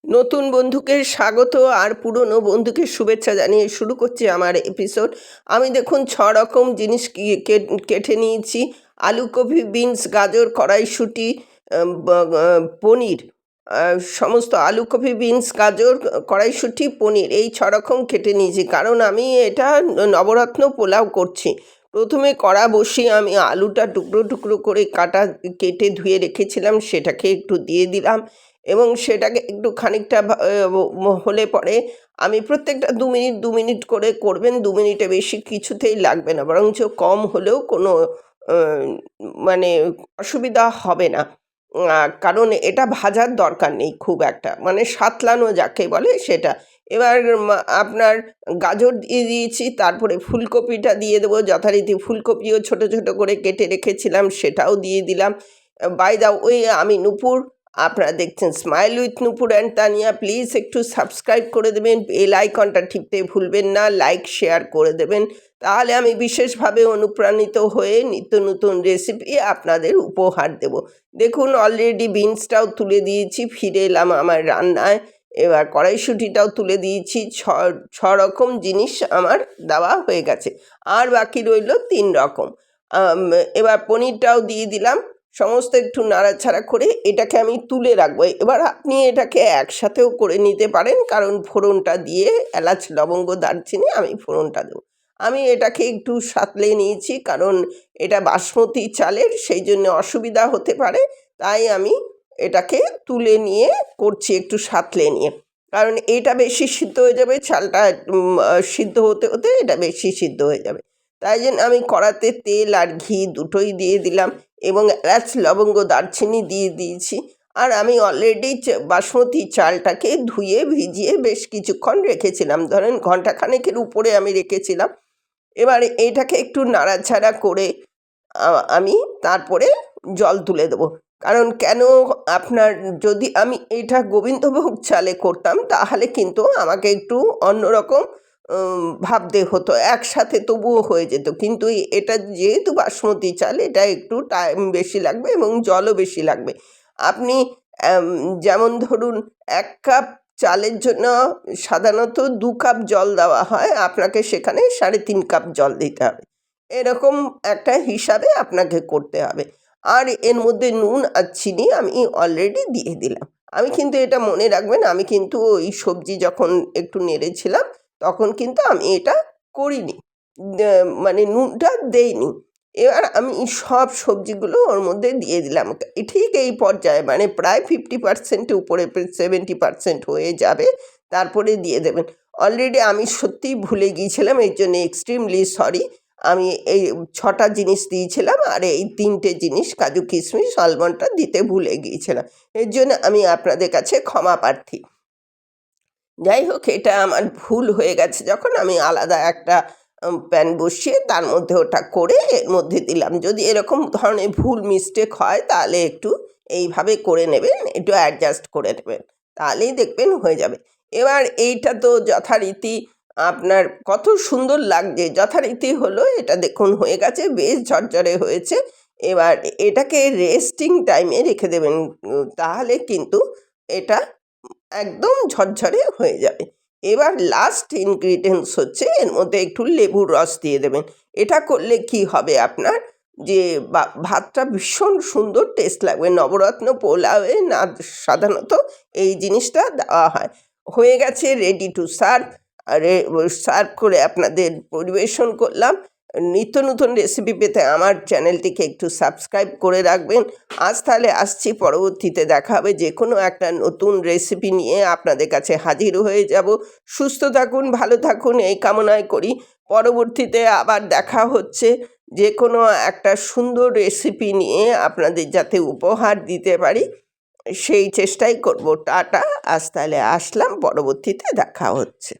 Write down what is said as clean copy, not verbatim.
নতুন বন্ধুকে স্বাগত আর পুরনো বন্ধুকে শুভেচ্ছা জানিয়ে শুরু করছি আমার এপিসোড। আমি দেখুন 6 রকম জিনিস কেটে নিয়েছি। আলু, কপি, বিনস, গাজর, কড়াইশুঁটি, পনির। সমস্ত আলু, কপি, বিনস, গাজর, কড়াইশুঁটি, পনির এই 6 রকম কেটে নিয়েছি, কারণ আমি এটা নবরত্ন পোলাও করছি। প্রথমে কড়া বসিয়ে আমি আলুটা টুকরো টুকরো করে কেটে ধুয়ে রেখেছিলাম, সেটাকে একটু দিয়ে দিলাম এবং সেটাকে একটু খানিকটা হলে পরে আমি প্রত্যেকটা 2 মিনিট 2 মিনিট করে করবেন। 2 মিনিটে বেশি কিছুতেই লাগবে না, বরঞ্চ কম হলেও কোনো মানে অসুবিধা হবে না। কারণ এটা ভাজার দরকার নেই খুব একটা, মানে সাঁতলানো যাকে বলে সেটা। এবার আপনার গাজর দিয়ে দিয়েছি, তারপরে ফুলকপিটা দিয়ে দেবো যথারীতি। ফুলকপিও ছোট ছোট করে কেটে রেখেছিলাম, সেটাও দিয়ে দিলাম। বাই দ্য ওয়ে, আমি নূপুর, আপনারা দেখছেন smile with Nupur and Tania. Please একটু সাবস্ক্রাইব করে দেবেন, বেল আইকনটা টিপতে ভুলবেন না, লাইক শেয়ার করে দেবেন, তাহলে আমি বিশেষভাবে অনুপ্রাণিত হয়ে নিত্য নতুন রেসিপি আপনাদের উপহার দেব। দেখুন অলরেডি বিনসটাও তুলে দিয়েছি, ফিরে এলাম আমার রান্নায়। এবার কড়াইশুঁটিটাও তুলে দিয়েছি। ছ রকম জিনিস আমার দেওয়া হয়ে গেছে, আর বাকি রইল 3 রকম। এবার পনিরটাও দিয়ে দিলাম। সমস্ত একটু নাড়াচাড়া করে এটাকে আমি তুলে রাখবো। এবার আপনি এটাকে একসাথেও করে নিতে পারেন, কারণ ফোড়নটা দিয়ে এলাচ, লবঙ্গ, দারচিনি আমি ফোড়নটা দেবো। আমি এটাকে একটু সাঁতলে নিয়েছি, কারণ এটা বাসমতি চালের, সেই জন্য অসুবিধা হতে পারে, তাই আমি এটাকে তুলে নিয়ে করছি একটু সাঁতলে নিয়ে। কারণ এটা বেশি সিদ্ধ হয়ে যাবে, চালটা সিদ্ধ হতে হতে এটা বেশি সিদ্ধ হয়ে যাবে। তাই জন্য আমি কড়াতে তেল আর ঘি দুটোই দিয়ে দিলাম এবং এলাচ, লবঙ্গ, দারচিনি দিয়ে দিয়েছি। আর আমি অলরেডি বাসমতি চালটাকে ধুয়ে ভিজিয়ে বেশ কিছুক্ষণ রেখেছিলাম, ধরেন ঘন্টাখানেকের উপরে আমি রেখেছিলাম। এবার এইটাকে একটু নাড়াচাড়া করে আমি তারপরে জল তুলে দেবো। কারণ কেন, আপনার যদি আমি এটা গোবিন্দভোগ চালে করতাম তাহলে কিন্তু আমাকে একটু অন্যরকম ভাবতে হতো, একসাথে তবুও হয়ে যেত। কিন্তু এটা যেহেতু বাসমতি চাল, এটা একটু টাইম বেশি লাগবে এবং জলও বেশি লাগবে। আপনি যেমন ধরুন 1 কাপ চালের জন্য সাধারণত 2 কাপ জল দেওয়া হয়, আপনাকে সেখানে 3.5 কাপ জল দিতে হবে। এরকম একটা হিসাবে আপনাকে করতে হবে। আর এর মধ্যে নুন আর চিনি আমি অলরেডি দিয়ে দিলাম। আমি কিন্তু এটা মনে রাখবেন, আমি কিন্তু ওই সবজি যখন একটু নেড়েছিলাম তখন কিন্তু আমি এটা করিনি, মানে নুনটা দেইনি। এবার আমি সব সবজিগুলো ওর মধ্যে দিয়ে দিলাম। ঠিক এই পর্যায়ে, মানে প্রায় 50% উপরে, 70% হয়ে যাবে, তারপরে দিয়ে দেবেন। অলরেডি আমি সত্যিই ভুলে গিয়েছিলাম, এই জন্য এক্সট্রিমলি সরি। আমি এই 6টা জিনিস দিয়েছিলাম, আর এই 3টে জিনিস কাজু, কিশমিশ, আলমন্ডটা দিতে ভুলে গিয়েছিলাম। এর জন্য আমি আপনাদের কাছে ক্ষমা প্রার্থী। যাই হোক, এটা আমার ভুল হয়ে গেছে। যখন আমি আলাদা একটা প্যান বসিয়ে তার মধ্যে ওটা করে এর মধ্যে দিলাম। যদি এরকম ধরনের ভুল মিস্টেক হয় তাহলে একটু এইভাবে করে নেবেন, একটু অ্যাডজাস্ট করে নেবেন, তাহলেই দেখবেন হয়ে যাবে। এবার এইটা তো যথারীতি আপনার কত সুন্দর লাগছে, যথারীতি হলো। এটা দেখুন হয়ে গেছে, বেশ ঝরঝরে হয়েছে। এবার এটাকে রেস্টিং টাইমে রেখে দেবেন, তাহলে কিন্তু এটা একদম ঝরঝরে হয়ে যাবে। এবার লাস্ট ইনগ্রিডিয়েন্টস হচ্ছে, এর মধ্যে একটু লেবুর রস দিয়ে দেবেন। এটা করলে কি হবে আপনার, যে ভাতটা ভীষণ সুন্দর টেস্ট লাগবে। নবরত্ন পোলাওয়ে না সাধারণত এই জিনিসটা দেওয়া হয়। হয়ে গেছে, রেডি টু সার্ভ। সার্ভ করে আপনাদের পরিবেশন করলাম। নিত্য নতুন রেসিপি পেতে আমার চ্যানেলটিকে একটু সাবস্ক্রাইব করে রাখবেন। আজ তাহলে আসছি, পরবর্তীতে দেখা হবে যে কোনো একটা নতুন রেসিপি নিয়ে আপনাদের কাছে হাজির হয়ে যাব। সুস্থ থাকুন, ভালো থাকুন, এই কামনাই করি। পরবর্তীতে আবার দেখা হচ্ছে যে কোনো একটা সুন্দর রেসিপি নিয়ে আপনাদের যাতে উপহার দিতে পারি, সেই চেষ্টাই করব। টাটা, আজ তাহলে আসলাম, পরবর্তীতে দেখা হচ্ছে।